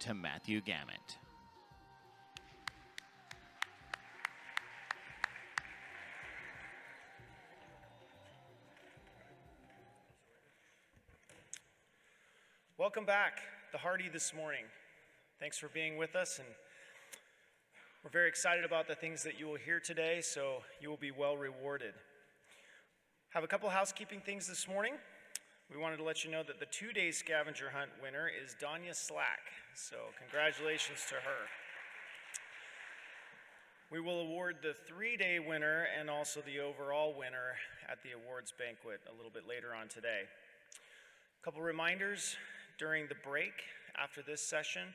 to Matthew Gammett. Welcome back, the Hardy this morning. Thanks for being with us, and we're very excited about the things that you will hear today, so you will be well rewarded. Have a couple housekeeping things this morning. We wanted to let you know that the 2-day scavenger hunt winner is Danya Slack, so congratulations to her. We will award the 3-day winner and also the overall winner at the awards banquet a little bit later on today. A couple reminders. During the break after this session,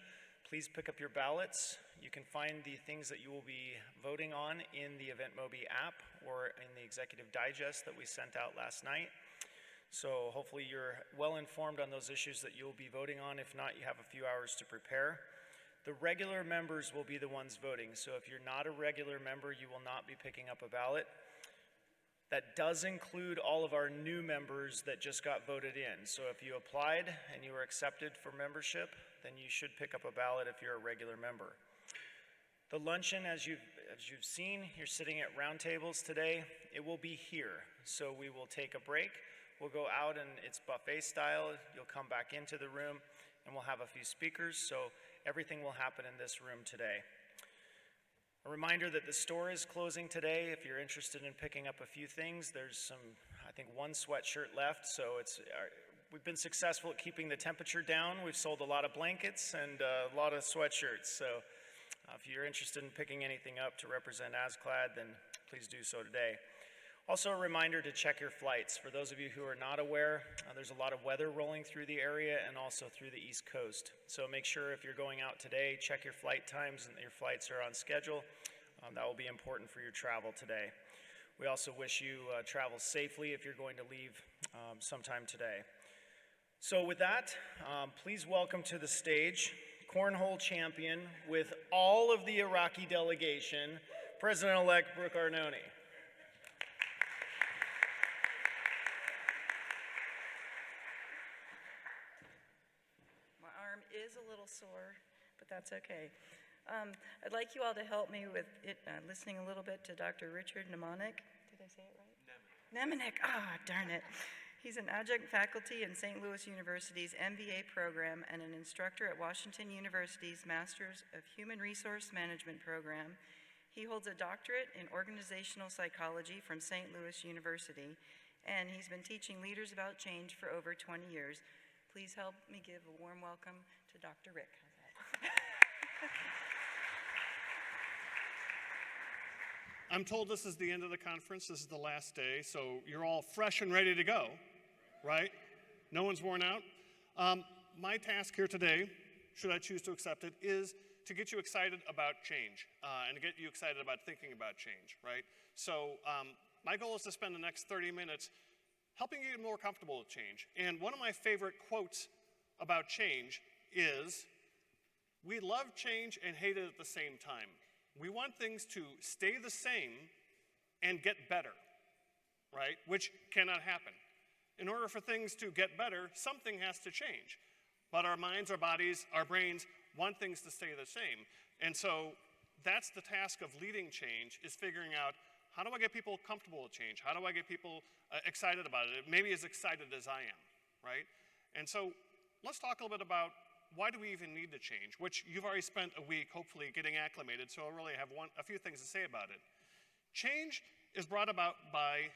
please pick up your ballots. You can find the things that you will be voting on in the EventMobi app or in the executive digest that we sent out last night. So hopefully you're well informed on those issues that you'll be voting on. If not, you have a few hours to prepare. The regular members will be the ones voting. So if you're not a regular member, you will not be picking up a ballot. That does include all of our new members that just got voted in. So if you applied and you were accepted for membership, then you should pick up a ballot if you're a regular member. The luncheon, as you've seen, you're sitting at round tables today. It will be here. So we will take a break. We'll go out and it's buffet style. You'll come back into the room and we'll have a few speakers. So everything will happen in this room today. A reminder that the store is closing today. If you're interested in picking up a few things, there's I think one sweatshirt left, so we've been successful at keeping the temperature down. We've sold a lot of blankets and a lot of sweatshirts, so if you're interested in picking anything up to represent ASCLAD, then please do so today. Also a reminder to check your flights. For those of you who are not aware, there's a lot of weather rolling through the area and also through the East Coast. So make sure if you're going out today, check your flight times and that your flights are on schedule. That will be important for your travel today. We also wish you travel safely if you're going to leave sometime today. So with that, please welcome to the stage cornhole champion with all of the Iraqi delegation, President-elect Brooke Arnone. Is a little sore, but that's okay. I'd like you all to help me with it, listening a little bit to Dr. Richard Nemanick. Did I say it right? Nemanick. Darn it. He's an adjunct faculty in St. Louis University's MBA program and an instructor at Washington University's Masters of Human Resource Management program. He holds a doctorate in organizational psychology from St. Louis University, and he's been teaching leaders about change for over 20 years. Please help me give a warm welcome to Dr. Rick. I'm told this is the end of the conference. This is the last day, so you're all fresh and ready to go, right? No one's worn out. My task here today, should I choose to accept it, is to get you excited about change and to get you excited about thinking about change, right? So my goal is to spend the next 30 minutes helping you get more comfortable with change. And one of my favorite quotes about change is, we love change and hate it at the same time. We want things to stay the same and get better, right? Which cannot happen. In order for things to get better, something has to change. But our minds, our bodies, our brains want things to stay the same. And so that's the task of leading change, is figuring out, how do I get people comfortable with change? How do I get people excited about it? Maybe as excited as I am, right? And so let's talk a little bit about why do we even need to change, which you've already spent a week hopefully getting acclimated, so I'll really have a few things to say about it. Change is brought about by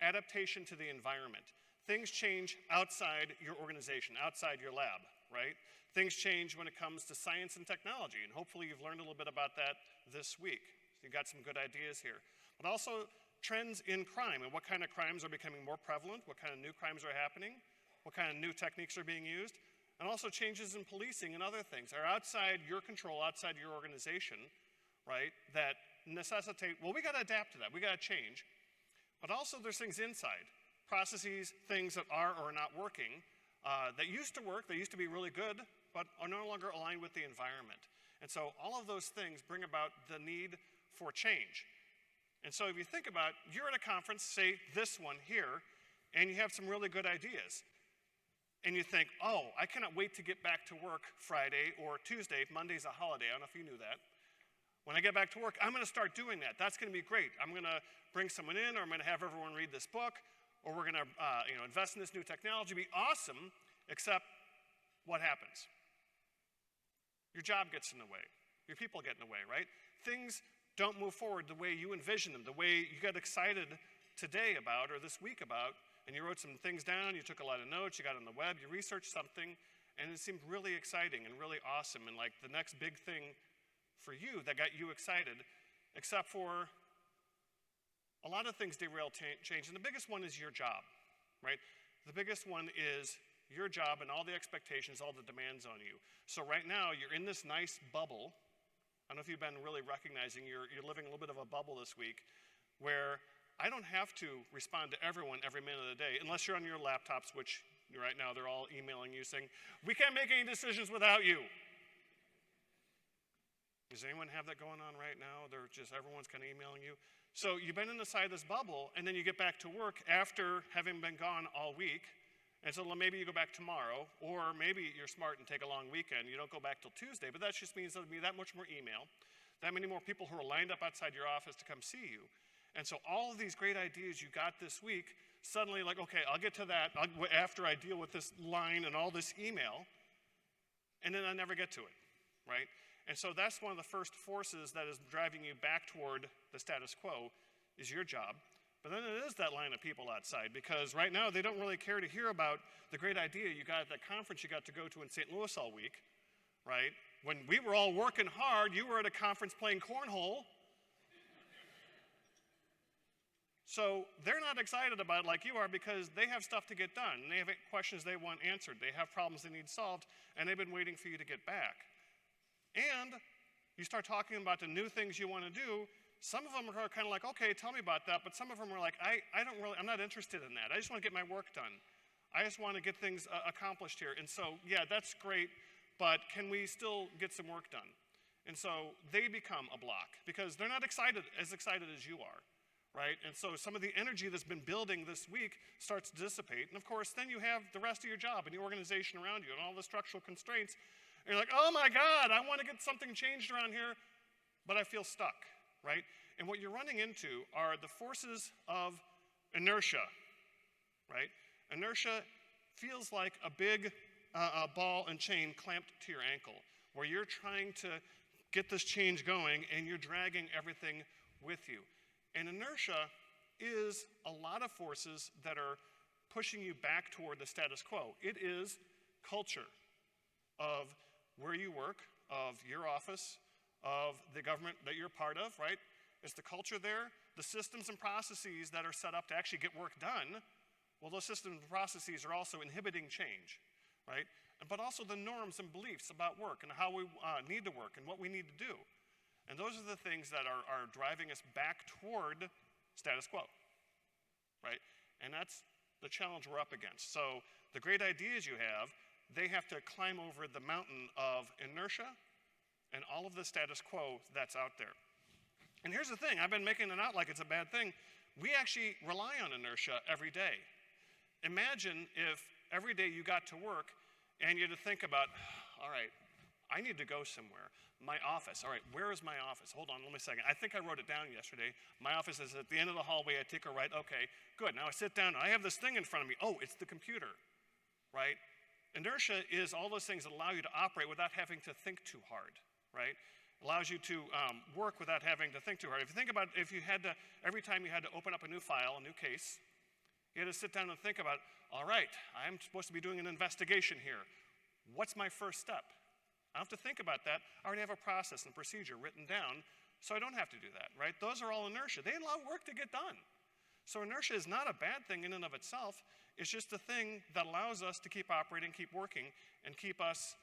adaptation to the environment. Things change outside your organization, outside your lab, right? Things change when it comes to science and technology, and hopefully you've learned a little bit about that this week. So you got some good ideas here. But also trends in crime and what kind of crimes are becoming more prevalent, what kind of new crimes are happening, what kind of new techniques are being used, and also changes in policing and other things are outside your control, outside your organization, right, that necessitate, well, we got to adapt to that, we got to change. But also there's things inside, processes, things that are or are not working, that used to work, they used to be really good, but are no longer aligned with the environment. And so all of those things bring about the need for change. And so if you think about, you're at a conference, say this one here, and you have some really good ideas. and you think, oh, I cannot wait to get back to work Friday or Tuesday. Monday's a holiday. I don't know if you knew that. When I get back to work, I'm going to start doing that. That's going to be great. I'm going to bring someone in, or I'm going to have everyone read this book, or we're going to invest in this new technology. It'll be awesome, except what happens? Your job gets in the way. Your people get in the way, right? Things don't move forward the way you envision them, the way you got excited today about or this week about, and you wrote some things down, you took a lot of notes, you got on the web, you researched something, and it seemed really exciting and really awesome and like the next big thing for you that got you excited, except for a lot of things derail change, and the biggest one is your job, right? The biggest one is your job and all the expectations, all the demands on you. So right now, you're in this nice bubble. I don't know if you've been really recognizing you're living a little bit of a bubble this week, where I don't have to respond to everyone every minute of the day, unless you're on your laptops, which right now they're all emailing you saying, we can't make any decisions without you. Does anyone have that going on right now? Everyone's kind of emailing you. So you've been inside this bubble, and then you get back to work after having been gone all week, and so maybe you go back tomorrow, or maybe you're smart and take a long weekend. You don't go back till Tuesday, but that just means there'll be that much more email, that many more people who are lined up outside your office to come see you. And so all of these great ideas you got this week, suddenly like, okay, I'll get to that after I deal with this line and all this email, and then I never get to it, right? And so that's one of the first forces that is driving you back toward the status quo is your job. But then it is that line of people outside, because right now they don't really care to hear about the great idea you got at that conference you got to go to in St. Louis all week, right? When we were all working hard, you were at a conference playing cornhole. So they're not excited about it like you are, because they have stuff to get done, and they have questions they want answered. They have problems they need solved, and they've been waiting for you to get back. And you start talking about the new things you want to do. Some of them are kind of like, okay, tell me about that, but some of them are like, I'm not interested in that. I just want to get my work done. I just want to get things accomplished here. And so, yeah, that's great, but can we still get some work done? And so they become a block, because they're not as excited as you are. Right? And so some of the energy that's been building this week starts to dissipate. And of course, then you have the rest of your job and the organization around you and all the structural constraints. And you're like, oh my God, I want to get something changed around here, but I feel stuck, right? And what you're running into are the forces of inertia, right? Inertia feels like a big ball and chain clamped to your ankle, where you're trying to get this change going and you're dragging everything with you. And inertia is a lot of forces that are pushing you back toward the status quo. It is culture of where you work, of your office, of the government that you're part of, right? It's the culture there, the systems and processes that are set up to actually get work done. Well, those systems and processes are also inhibiting change, right? But also the norms and beliefs about work and how we need to work and what we need to do. And those are the things that are driving us back toward status quo, right? And that's the challenge we're up against. So the great ideas you have, they have to climb over the mountain of inertia and all of the status quo that's out there. And here's the thing, I've been making it out like it's a bad thing. We actually rely on inertia every day. Imagine if every day you got to work and you had to think about, all right, I need to go somewhere. My office, all right, where is my office? Hold on, let me a second. I think I wrote it down yesterday. My office is at the end of the hallway. I take a right. Okay, good. Now I sit down. I have this thing in front of me. Oh, it's the computer, right? Inertia is all those things that allow you to operate without having to think too hard, right? Allows you to work without having to think too hard. If you think about if you had to, every time you had to open up a new file, a new case, you had to sit down and think about, all right, I'm supposed to be doing an investigation here. What's my first step? I don't have to think about that. I already have a process and procedure written down, so I don't have to do that, right? Those are all inertia. They allow work to get done. So inertia is not a bad thing in and of itself. It's just the thing that allows us to keep operating, keep working, and keep us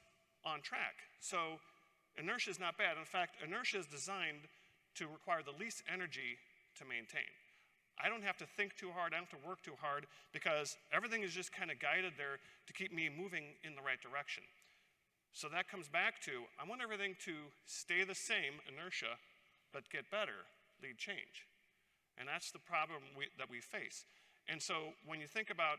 on track. So inertia is not bad. In fact, inertia is designed to require the least energy to maintain. I don't have to think too hard. I don't have to work too hard, because everything is just kind of guided there to keep me moving in the right direction. So that comes back to, I want everything to stay the same, inertia, but get better, lead change. And that's the problem that we face. And so when you think about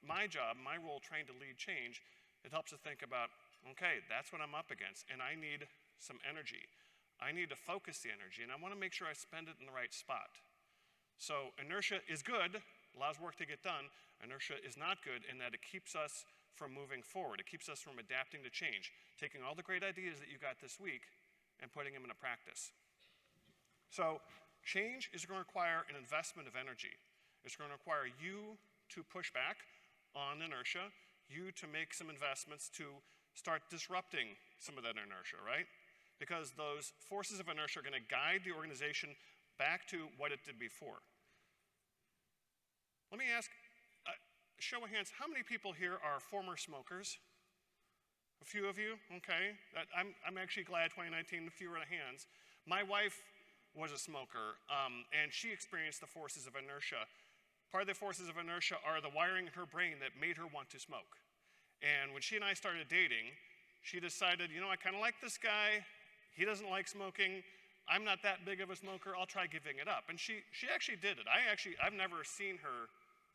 my job, my role trying to lead change, it helps to think about, okay, that's what I'm up against, and I need some energy. I need to focus the energy, and I want to make sure I spend it in the right spot. So inertia is good, allows work to get done. Inertia is not good in that it keeps us from moving forward. It keeps us from adapting to change, taking all the great ideas that you got this week and putting them into practice. So change is going to require an investment of energy. It's going to require you to push back on inertia, you to make some investments to start disrupting some of that inertia, right? Because those forces of inertia are going to guide the organization back to what it did before. Let me ask, show of hands, how many people here are former smokers? A few of you, okay. I'm actually glad 2019, fewer hands. My wife was a smoker, and she experienced the forces of inertia. Part of the forces of inertia are the wiring in her brain that made her want to smoke. And when she and I started dating, she decided, you know, I kind of like this guy. He doesn't like smoking. I'm not that big of a smoker. I'll try giving it up. And she actually did it. I've never seen her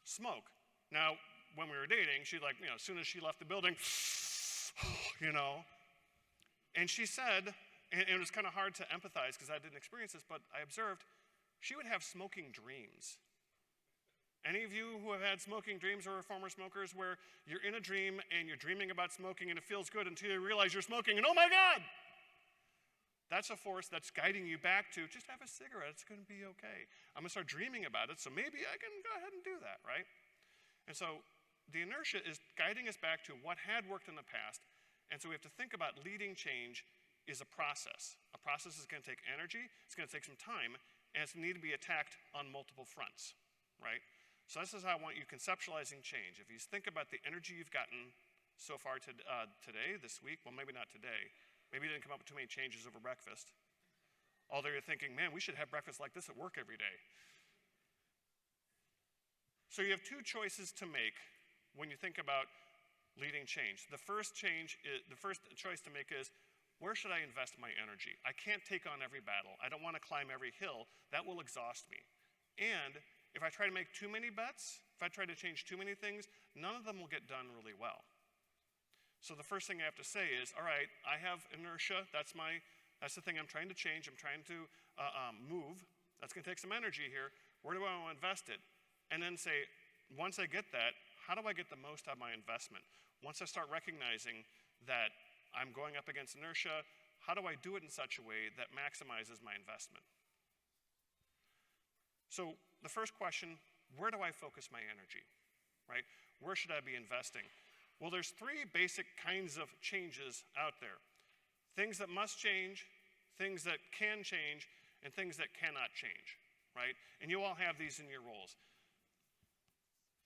smoke. Now, when we were dating, she like, you know, as soon as she left the building, you know, and she said, and it was kind of hard to empathize because I didn't experience this, but I observed she would have smoking dreams. Any of you who have had smoking dreams or are former smokers where you're in a dream and you're dreaming about smoking and it feels good until you realize you're smoking and oh my God! That's a force that's guiding you back to just have a cigarette, it's going to be okay. I'm going to start dreaming about it, so maybe I can go ahead and do that, right? And so the inertia is guiding us back to what had worked in the past, and so we have to think about leading change is a process. A process is going to take energy, it's going to take some time, and it's going to need to be attacked on multiple fronts, right? So this is how I want you conceptualizing change. If you think about the energy you've gotten so far today, this week, well, maybe not today, maybe you didn't come up with too many changes over breakfast. Although you're thinking, man, we should have breakfast like this at work every day. So you have two choices to make when you think about leading change. The first choice to make is, where should I invest my energy? I can't take on every battle. I don't want to climb every hill. That will exhaust me. And if I try to make too many bets, if I try to change too many things, none of them will get done really well. So the first thing I have to say is, all right, I have inertia. That's the thing I'm trying to change. I'm trying to move. That's going to take some energy here. Where do I want to invest it? And then say, once I get that, how do I get the most out of my investment? Once I start recognizing that I'm going up against inertia, how do I do it in such a way that maximizes my investment? So the first question, where do I focus my energy, right? Where should I be investing? Well, there's three basic kinds of changes out there. Things that must change, things that can change, and things that cannot change, right? And you all have these in your roles.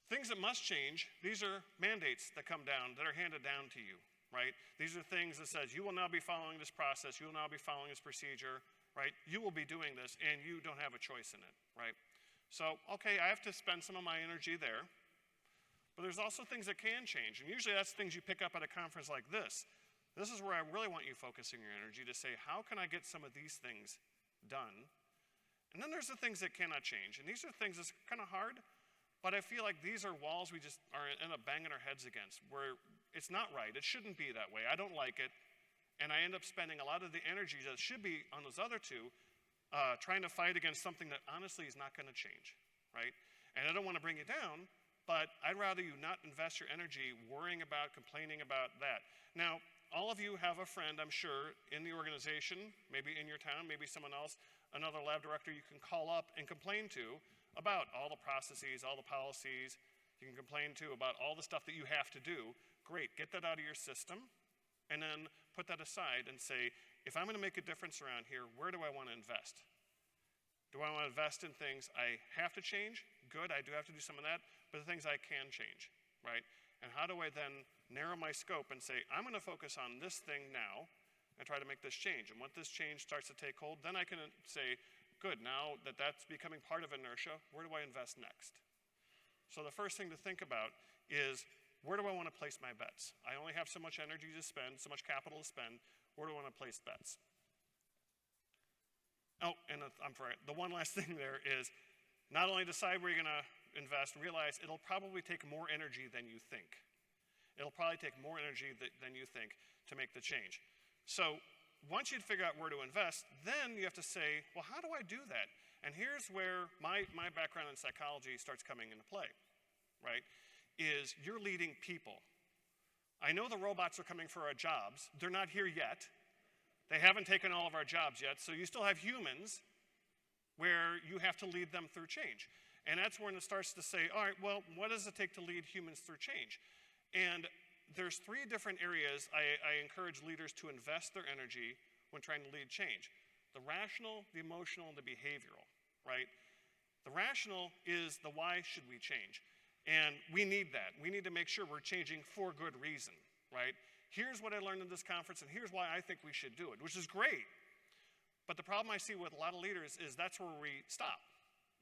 Things that must change, these are mandates that come down, that are handed down to you, right? These are things that says, you will now be following this process, you will now be following this procedure, right? You will be doing this, and you don't have a choice in it, right? So, okay, I have to spend some of my energy there. But there's also things that can change, and usually that's things you pick up at a conference like this. This is where I really want you focusing your energy to say, how can I get some of these things done? And then there's the things that cannot change, and these are things that's kind of hard, but I feel like these are walls we just end up banging our heads against, where it's not right, it shouldn't be that way, I don't like it, and I end up spending a lot of the energy that should be on those other two, trying to fight against something that honestly is not going to change, right? And I don't want to bring you down, but I'd rather you not invest your energy worrying about, complaining about that. Now, all of you have a friend, I'm sure, in the organization, maybe in your town, maybe someone else, another lab director you can call up and complain to about all the processes, all the policies. You can complain to about all the stuff that you have to do. Great, get that out of your system, and then put that aside and say, if I'm going to make a difference around here, where do I want to invest? Do I want to invest in things I have to change? Good, I do have to do some of that, but the things I can change, right? And how do I then narrow my scope and say, I'm going to focus on this thing now and try to make this change. And once this change starts to take hold, then I can say, good, now that that's becoming part of inertia, where do I invest next? So the first thing to think about is, where do I want to place my bets? I only have so much energy to spend, so much capital to spend. Where do I want to place bets? Oh, and I'm sorry, the one last thing there is not only decide where you're going to invest, realize it'll probably take more energy than you think. It'll probably take more energy than you think to make the change. So once you figure out where to invest, then you have to say, well, how do I do that? And here's where my background in psychology starts coming into play, right? Is you're leading people. I know the robots are coming for our jobs. They're not here yet. They haven't taken all of our jobs yet, so you still have humans where you have to lead them through change. And that's when it starts to say, all right, well, what does it take to lead humans through change? And there's 3 different areas I encourage leaders to invest their energy when trying to lead change. The rational, the emotional, and the behavioral, right? The rational is the why should we change? And we need that. We need to make sure we're changing for good reason, right? Here's what I learned in this conference, and here's why I think we should do it, which is great. But the problem I see with a lot of leaders is that's where we stop,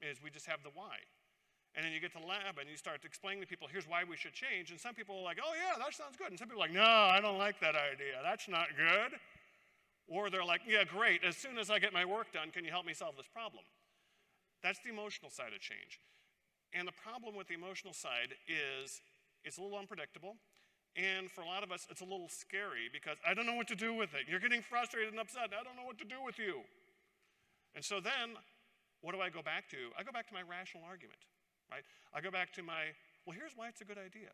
is we just have the why. And then you get to the lab and you start explaining to people, here's why we should change. And some people are like, oh yeah, that sounds good. And some people are like, no, I don't like that idea. That's not good. Or they're like, yeah, great. As soon as I get my work done, can you help me solve this problem? That's the emotional side of change. And the problem with the emotional side is it's a little unpredictable. And for a lot of us, it's a little scary because I don't know what to do with it. You're getting frustrated and upset. I don't know what to do with you. And so then, what do I go back to? I go back to my rational argument. Right? I go back to well, here's why it's a good idea.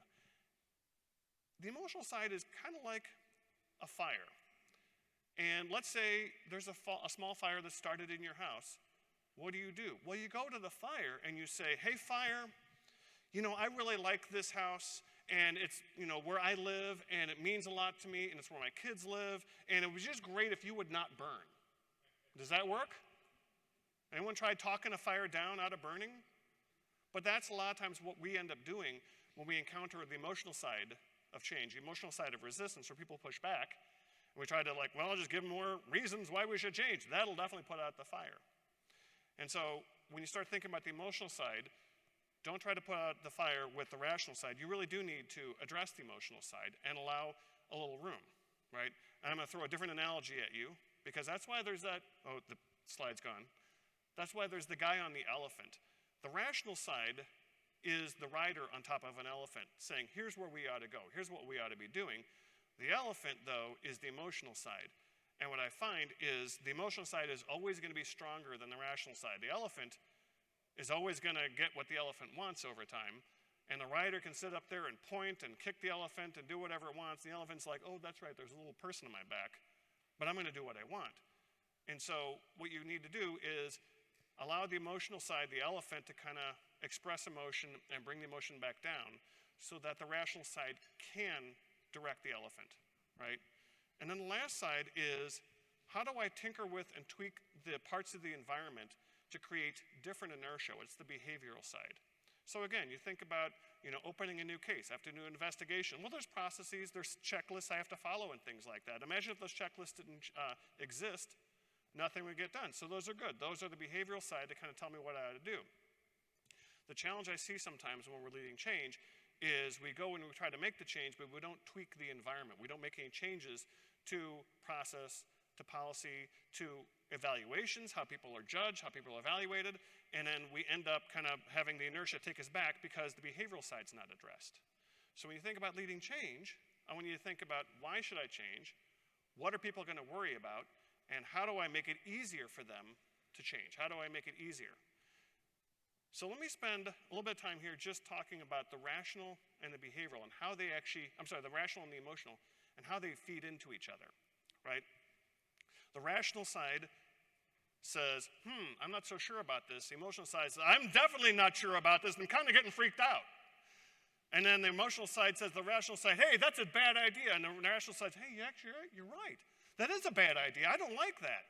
The emotional side is kind of like a fire. And let's say there's a small fire that started in your house. What do? Well, you go to the fire and you say, hey, fire, I really like this house, and it's, where I live, and it means a lot to me, and it's where my kids live, and it was just great if you would not burn. Does that work? Anyone tried talking a fire down out of burning? But that's a lot of times what we end up doing when we encounter the emotional side of change, the emotional side of resistance, where people push back. And we try to I'll just give them more reasons why we should change. That'll definitely put out the fire. And so when you start thinking about the emotional side, don't try to put out the fire with the rational side. You really do need to address the emotional side and allow a little room, right? And I'm going to throw a different analogy at you, because that's why there's that, oh, the slide's gone. That's why there's the guy on the elephant. The rational side is the rider on top of an elephant saying, here's where we ought to go. Here's what we ought to be doing. The elephant, though, is the emotional side. And what I find is the emotional side is always going to be stronger than the rational side. The elephant is always going to get what the elephant wants over time. And the rider can sit up there and point and kick the elephant and do whatever it wants. The elephant's like, oh, that's right, there's a little person on my back, but I'm going to do what I want. And so what you need to do is allow the emotional side, the elephant, to kind of express emotion and bring the emotion back down so that the rational side can direct the elephant, right? And then the last side is, how do I tinker with and tweak the parts of the environment to create different inertia? It's the behavioral side. So again, you think about, opening a new case after a new investigation. Well, there's processes, there's checklists I have to follow and things like that. Imagine if those checklists didn't exist. Nothing would get done. So those are good. Those are the behavioral side to kind of tell me what I ought to do. The challenge I see sometimes when we're leading change is we go and we try to make the change, but we don't tweak the environment. We don't make any changes to process, to policy, to evaluations, how people are judged, how people are evaluated, and then we end up kind of having the inertia take us back because the behavioral side's not addressed. So when you think about leading change, I want you to think about, why should I change? What are people going to worry about? And how do I make it easier for them to change? How do I make it easier? So let me spend a little bit of time here just talking about the rational and the behavioral and how they the rational and the emotional and how they feed into each other, right? The rational side says, I'm not so sure about this. The emotional side says, I'm definitely not sure about this, and I'm kind of getting freaked out. And then the emotional side says, the rational side, hey, that's a bad idea. And the rational side says, hey, you're right. That is a bad idea. I don't like that.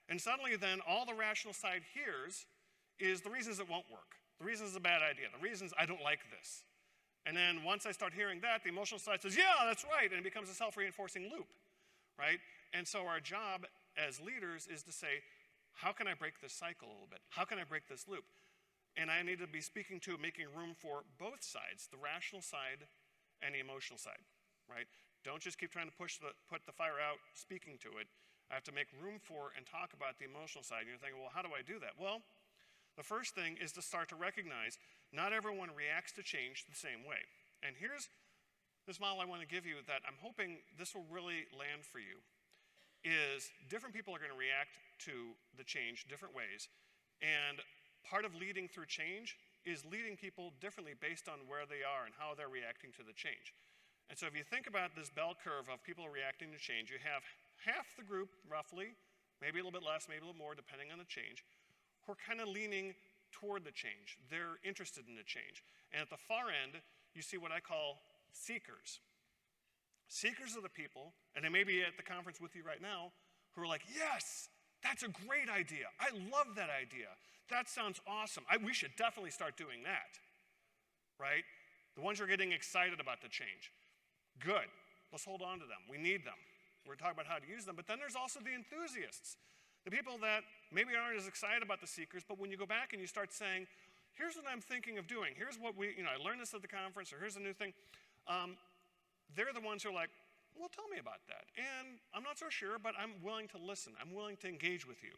And suddenly then all the rational side hears is the reasons it won't work. The reasons it's a bad idea. The reasons I don't like this. And then once I start hearing that, the emotional side says, yeah, that's right. And it becomes a self-reinforcing loop, right? And so our job as leaders is to say, how can I break this cycle a little bit? How can I break this loop? And I need to be speaking to making room for both sides, the rational side and the emotional side, right? Don't just keep trying to put the fire out, speaking to it. I have to make room for and talk about the emotional side. And you're thinking, well, how do I do that? Well, The first thing is to start to recognize not everyone reacts to change the same way. And here's this model I want to give you that I'm hoping this will really land for you, is different people are going to react to the change different ways. And part of leading through change is leading people differently based on where they are and how they're reacting to the change. And so if you think about this bell curve of people reacting to change, you have half the group, roughly, maybe a little bit less, maybe a little more, depending on the change, who are kind of leaning toward the change. They're interested in the change. And at the far end, you see what I call seekers. Seekers are the people, and they may be at the conference with you right now, who are like, yes, that's a great idea. I love that idea. That sounds awesome. We should definitely start doing that, right? The ones who are getting excited about the change. Good. Let's hold on to them. We need them. We're talking about how to use them. But then there's also the enthusiasts, the people that maybe aren't as excited about the seekers, but when you go back and you start saying, here's what I'm thinking of doing. Here's what I learned this at the conference, or here's a new thing. They're the ones who are like, well, tell me about that. And I'm not so sure, but I'm willing to listen. I'm willing to engage with you.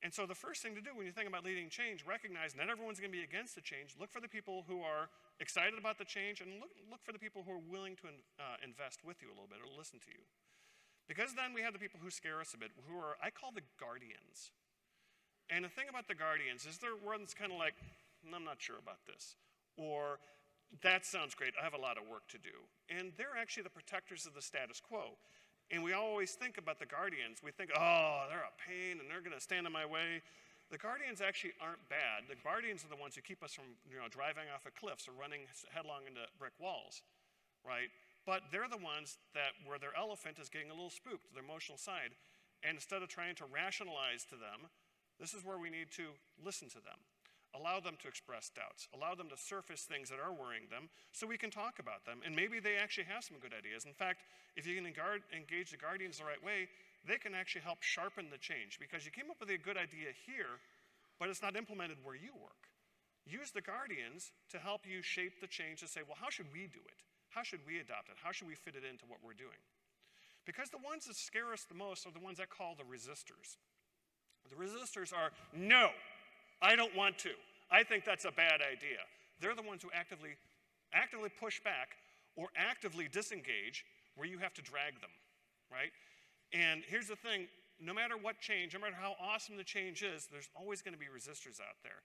And so the first thing to do when you think about leading change, recognize not everyone's going to be against the change. Look for the people who are excited about the change, and look for the people who are willing to invest with you a little bit or listen to you. Because then we have the people who scare us a bit, who are, I call the guardians. And the thing about the guardians is they're ones kind of like, I'm not sure about this. Or, that sounds great, I have a lot of work to do. And they're actually the protectors of the status quo. And we always think about the guardians. We think, oh, they're a pain and they're going to stand in my way. The guardians actually aren't bad. The guardians are the ones who keep us from driving off of cliffs or running headlong into brick walls, right? But they're the ones that where their elephant is getting a little spooked, their emotional side. And instead of trying to rationalize to them, this is where we need to listen to them. Allow them to express doubts. Allow them to surface things that are worrying them so we can talk about them. And maybe they actually have some good ideas. In fact, if you can engage the guardians the right way, they can actually help sharpen the change because you came up with a good idea here, but it's not implemented where you work. Use the guardians to help you shape the change to say, well, how should we do it? How should we adopt it? How should we fit it into what we're doing? Because the ones that scare us the most are the ones I call the resistors. The resistors are, no, I don't want to. I think that's a bad idea. They're the ones who actively push back or actively disengage where you have to drag them, right? And here's the thing, no matter what change, no matter how awesome the change is, there's always going to be resistors out there.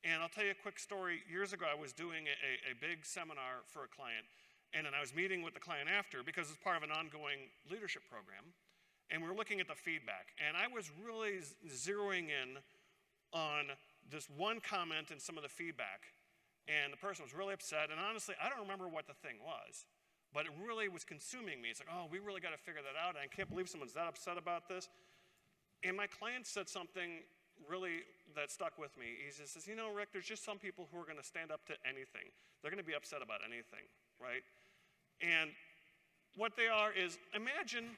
And I'll tell you a quick story. Years ago, I was doing a big seminar for a client, and then I was meeting with the client after because it's part of an ongoing leadership program, and we were looking at the feedback. And I was really zeroing in on this one comment and some of the feedback, and the person was really upset. And honestly, I don't remember what the thing was, but it really was consuming me. It's like, oh, we really got to figure that out. And I can't believe someone's that upset about this. And my client said something really that stuck with me. He just says, Rick, there's just some people who are going to stand up to anything. They're going to be upset about anything, right? And what they are is, imagine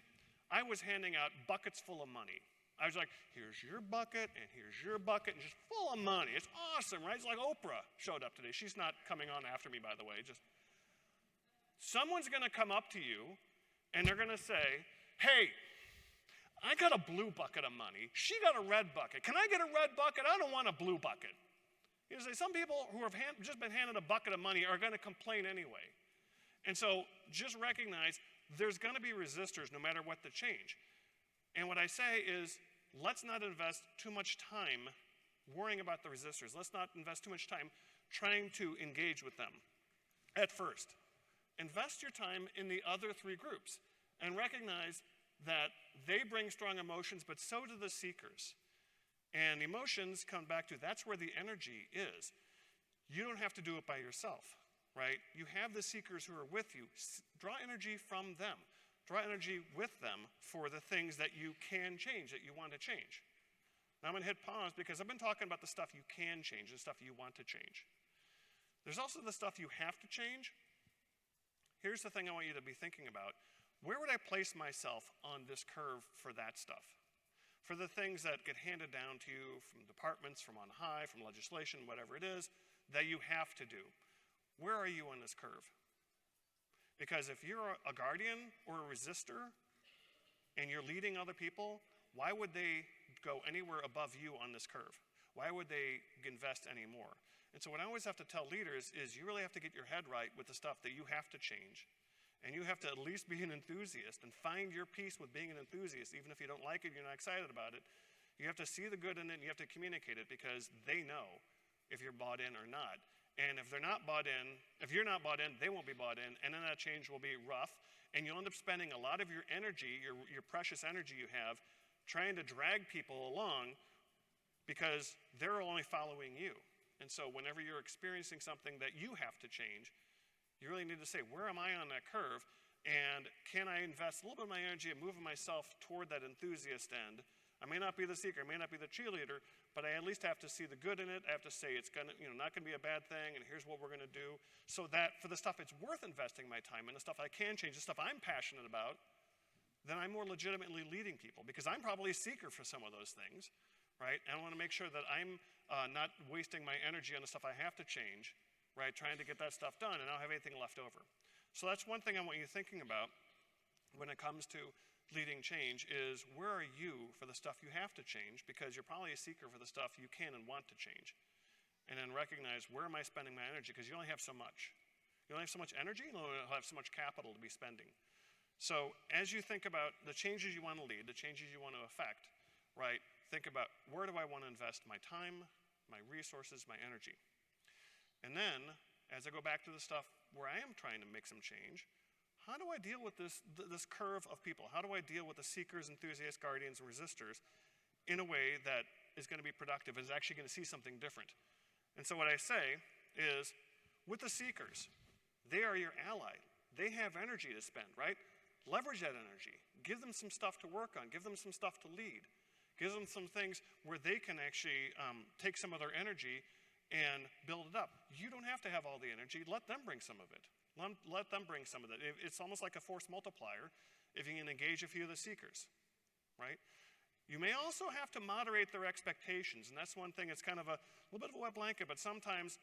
I was handing out buckets full of money. I was like, here's your bucket, and here's your bucket, and just full of money. It's awesome, right? It's like Oprah showed up today. She's not coming on after me, by the way. Just someone's going to come up to you, and they're going to say, hey, I got a blue bucket of money. She got a red bucket. Can I get a red bucket? I don't want a blue bucket. You say, some people who have just been handed a bucket of money are going to complain anyway. And so just recognize there's going to be resistors no matter what the change. And what I say is, let's not invest too much time worrying about the resistors. Let's not invest too much time trying to engage with them at first. Invest your time in the other three groups and recognize that they bring strong emotions, but so do the seekers. And emotions come back to that's where the energy is. You don't have to do it by yourself, right? You have the seekers who are with you. Draw energy from them. Draw energy with them for the things that you can change, that you want to change. Now I'm going to hit pause because I've been talking about the stuff you can change, the stuff you want to change. There's also the stuff you have to change. Here's the thing I want you to be thinking about. Where would I place myself on this curve for that stuff? For the things that get handed down to you from departments, from on high, from legislation, whatever it is, that you have to do. Where are you on this curve? Because if you're a guardian or a resistor and you're leading other people, why would they go anywhere above you on this curve? Why would they invest any more? And so what I always have to tell leaders is you really have to get your head right with the stuff that you have to change. And you have to at least be an enthusiast and find your peace with being an enthusiast. Even if you don't like it, you're not excited about it. You have to see the good in it and you have to communicate it because they know if you're bought in or not. And if they're not bought in, if you're not bought in, they won't be bought in. And then that change will be rough. And you'll end up spending a lot of your energy, your precious energy you have, trying to drag people along because they're only following you. And so whenever you're experiencing something that you have to change, you really need to say, where am I on that curve? And can I invest a little bit of my energy in moving myself toward that enthusiast end? I may not be the seeker, I may not be the cheerleader, but I at least have to see the good in it. I have to say it's gonna, not gonna be a bad thing, and here's what we're gonna do. So that for the stuff it's worth investing my time in, the stuff I can change, the stuff I'm passionate about, then I'm more legitimately leading people because I'm probably a seeker for some of those things, right? And I wanna make sure that I'm not wasting my energy on the stuff I have to change, right, trying to get that stuff done, and I don't have anything left over. So that's one thing I want you thinking about when it comes to leading change is where are you for the stuff you have to change because you're probably a seeker for the stuff you can and want to change. And then recognize where am I spending my energy because you only have so much. You only have so much energy, you only have so much capital to be spending. So as you think about the changes you want to lead, the changes you want to affect, right, think about where do I want to invest my time, my resources, my energy. And then, as I go back to the stuff where I am trying to make some change, how do I deal with this curve of people? How do I deal with the seekers, enthusiasts, guardians, and resistors in a way that is going to be productive, is actually going to see something different? And so what I say is, with the seekers, they are your ally. They have energy to spend, right? Leverage that energy. Give them some stuff to work on. Give them some stuff to lead. Give them some things where they can actually take some of their energy and build it up. You don't have to have all the energy. Let them bring some of it. Let them bring some of it. It's almost like a force multiplier if you can engage a few of the seekers, right? You may also have to moderate their expectations, and that's one thing. It's kind of a little bit of a wet blanket, but sometimes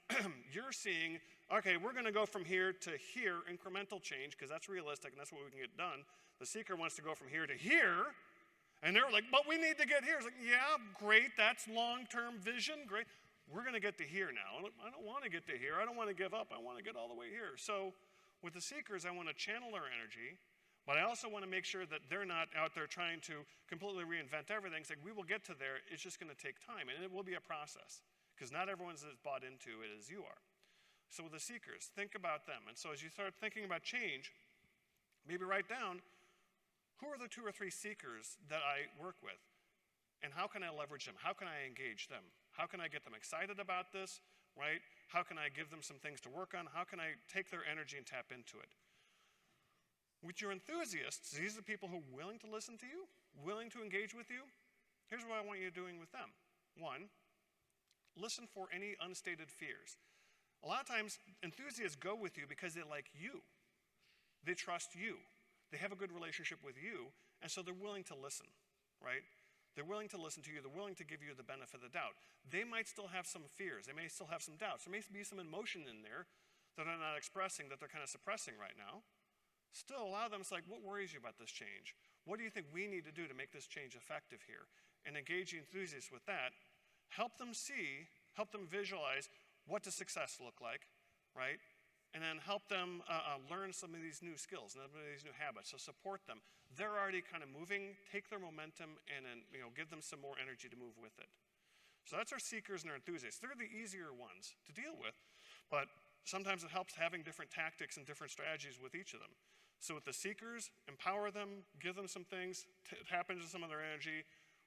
you're seeing, okay, we're going to go from here to here, incremental change, because that's realistic and that's what we can get done. The seeker wants to go from here to here, and they're like, but we need to get here. It's like, yeah, great, that's long-term vision, great. We're going to get to here now. I don't want to get to here. I don't want to give up. I want to get all the way here. So with the seekers, I want to channel their energy, but I also want to make sure that they're not out there trying to completely reinvent everything. It's like we will get to there. It's just going to take time, and it will be a process because not everyone's as bought into it as you are. So with the seekers, think about them. And so as you start thinking about change, maybe write down who are the 2 or 3 seekers that I work with, and how can I leverage them? How can I engage them? How can I get them excited about this, right? How can I give them some things to work on? How can I take their energy and tap into it? With your enthusiasts, these are the people who are willing to listen to you, willing to engage with you. Here's what I want you doing with them. 1, listen for any unstated fears. A lot of times, enthusiasts go with you because they like you. They trust you. They have a good relationship with you, and so they're willing to listen, right? They're willing to listen to you. They're willing to give you the benefit of the doubt. They might still have some fears. They may still have some doubts. There may be some emotion in there that they're not expressing, that they're kind of suppressing right now. Still allow them, it's like, what worries you about this change? What do you think we need to do to make this change effective here? And engage the enthusiasts with that. Help them see, help them visualize what does success look like, right? And then help them learn some of these new skills, some of these new habits. So support them. They're already kind of moving, take their momentum, and then give them some more energy to move with it. So that's our seekers and our enthusiasts. They're the easier ones to deal with, but sometimes it helps having different tactics and different strategies with each of them. So with the seekers, empower them, give them some things, tap into some of their energy.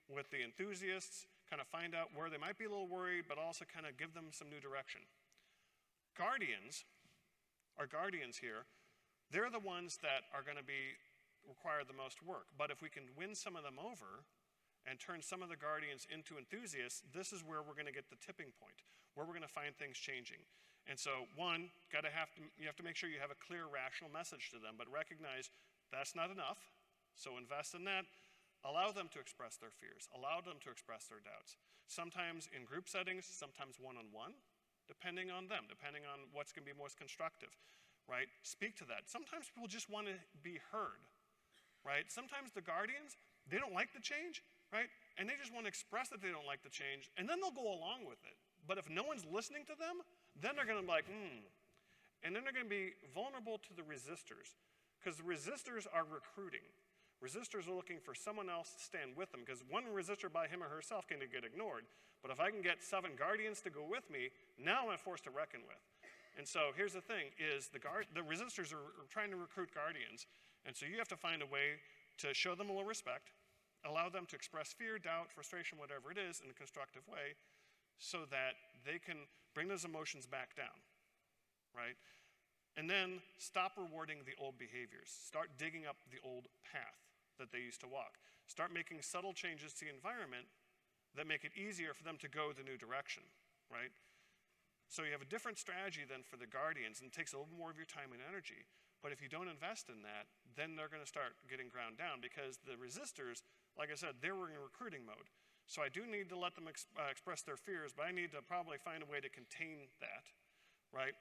With the enthusiasts, kind of find out where they might be a little worried, but also kind of give them some new direction. Guardians, our guardians here, they're the ones that are going to require the most work. But if we can win some of them over and turn some of the guardians into enthusiasts, this is where we're going to get the tipping point, where we're going to find things changing. And so, 1, you have to make sure you have a clear, rational message to them, but recognize that's not enough. So invest in that. Allow them to express their fears. Allow them to express their doubts. Sometimes in group settings, sometimes one-on-one. Depending on them, depending on what's going to be most constructive, right? Speak to that. Sometimes people just want to be heard, right? Sometimes the guardians, they don't like the change, right? And they just want to express that they don't like the change, and then they'll go along with it. But if no one's listening to them, then they're going to be like, And then they're going to be vulnerable to the resistors, because the resistors are recruiting. Resistors are looking for someone else to stand with them, because one resistor by him or herself can get ignored. But if I can get 7 guardians to go with me, now I'm a force to reckon with. And so here's the thing, is the resistors are trying to recruit guardians. And so you have to find a way to show them a little respect, allow them to express fear, doubt, frustration, whatever it is, in a constructive way, so that they can bring those emotions back down, right? And then stop rewarding the old behaviors. Start digging up the old path that they used to walk. Start making subtle changes to the environment that make it easier for them to go the new direction, right? So you have a different strategy than for the guardians, and it takes a little more of your time and energy. But if you don't invest in that, then they're going to start getting ground down, because the resistors, like I said, they're in recruiting mode. So I do need to let them express their fears, but I need to probably find a way to contain that, right?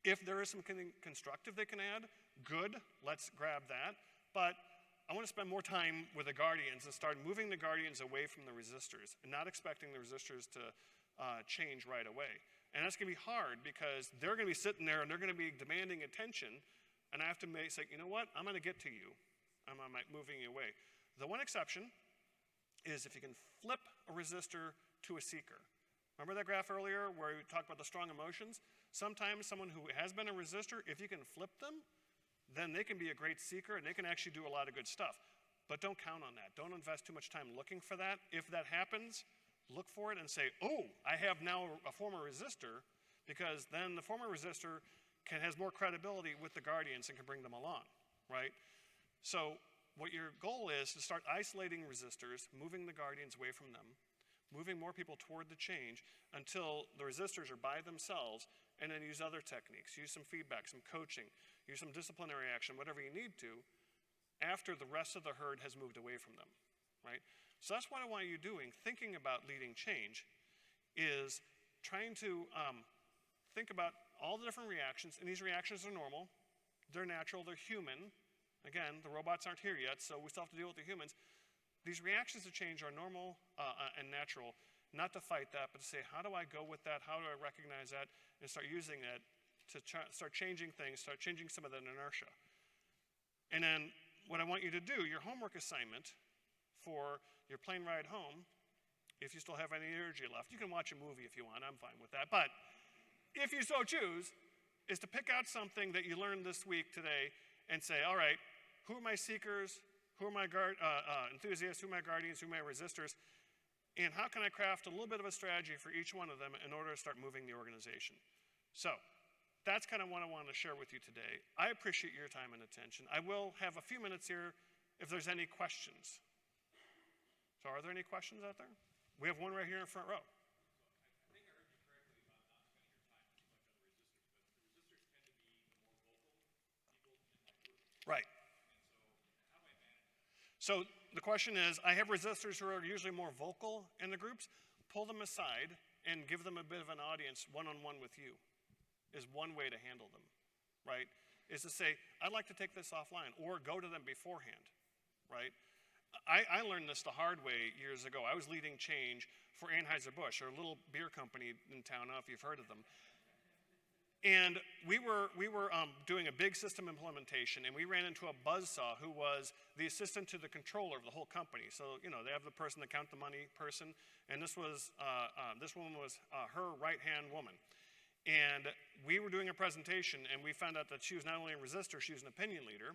If there is some constructive they can add, good, let's grab that. But I want to spend more time with the guardians and start moving the guardians away from the resistors and not expecting the resistors to change right away. And that's going to be hard, because they're going to be sitting there and they're going to be demanding attention, and I have to say, you know what, I'm going to get to you. I'm moving you away. The one exception is if you can flip a resistor to a seeker. Remember that graph earlier where we talked about the strong emotions? Sometimes someone who has been a resistor, if you can flip them, then they can be a great seeker and they can actually do a lot of good stuff. But don't count on that. Don't invest too much time looking for that. If that happens, look for it and say, oh, I have now a former resistor, because then the former resistor has more credibility with the guardians and can bring them along, right? So what your goal is to start isolating resistors, moving the guardians away from them, moving more people toward the change until the resistors are by themselves, and then use other techniques. Use some feedback, some coaching, use some disciplinary action, whatever you need to, after the rest of the herd has moved away from them, right? So that's what I want you doing, thinking about leading change, is trying to think about all the different reactions, and these reactions are normal, they're natural, they're human. Again, the robots aren't here yet, so we still have to deal with the humans. These reactions to change are normal and natural, not to fight that, but to say, how do I go with that? How do I recognize that and start using it to start changing things, start changing some of that inertia? And then what I want you to do, your homework assignment for your plane ride home, if you still have any energy left, you can watch a movie if you want, I'm fine with that. But if you so choose, is to pick out something that you learned this week today and say, all right, who are my seekers? Who are my enthusiasts? Who are my guardians? Who are my resistors? And how can I craft a little bit of a strategy for each one of them in order to start moving the organization? So that's kind of what I wanted to share with you today. I appreciate your time and attention. I will have a few minutes here if there's any questions. So are there any questions out there? We have one right here in the front row. I think I heard you correctly about not spending your time too much on the resistors, but the resistors tend to be the more vocal people in my group. Right. And so how do I manage that? So the question is, I have resistors who are usually more vocal in the groups. Pull them aside and give them a bit of an audience one-on-one with you is one way to handle them, right? Is to say, I'd like to take this offline, or go to them beforehand, right? I learned this the hard way years ago. I was leading change for Anheuser-Busch, a little beer company in town. I don't know if you've heard of them. And we were doing a big system implementation, and we ran into a buzzsaw who was the assistant to the controller of the whole company. So, you know, they have the person that count the money person, and this woman was her right-hand woman. And we were doing a presentation, and we found out that she was not only a resistor, she was an opinion leader.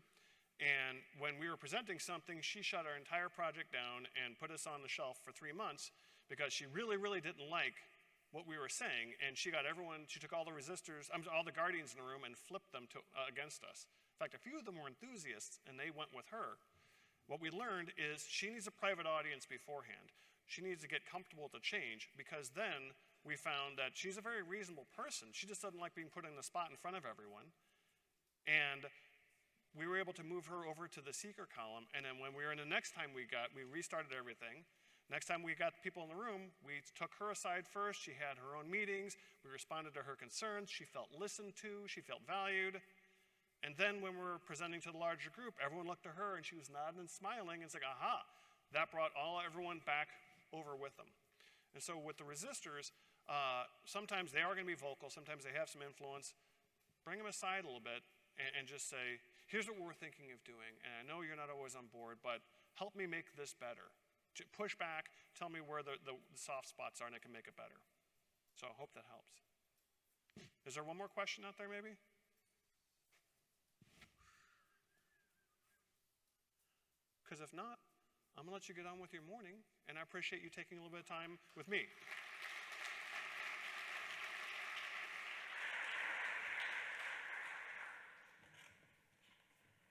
And when we were presenting something, she shut our entire project down and put us on the shelf for 3 months because she really, really didn't like what we were saying. And she got everyone, she took all the resistors, all the guardians in the room and flipped them against us. In fact, a few of them were enthusiasts, and they went with her. What we learned is she needs a private audience beforehand. She needs to get comfortable with the change, because then we found that she's a very reasonable person. She just doesn't like being put in the spot in front of everyone. And we were able to move her over to the seeker column, and then when we were in the next time we restarted everything. Next time we got people in the room, we took her aside first. She had her own meetings. We responded to her concerns. She felt listened to. She felt valued. And then when we were presenting to the larger group, everyone looked to her, and she was nodding and smiling, and it's like, aha, that brought everyone back over with them. And so with the resistors, sometimes they are going to be vocal, sometimes they have some influence. Bring them aside a little bit and just say, here's what we're thinking of doing, and I know you're not always on board, but help me make this better. Push back, tell me where the soft spots are, and I can make it better. So I hope that helps. Is there one more question out there, maybe? Because if not, I'm going to let you get on with your morning, and I appreciate you taking a little bit of time with me.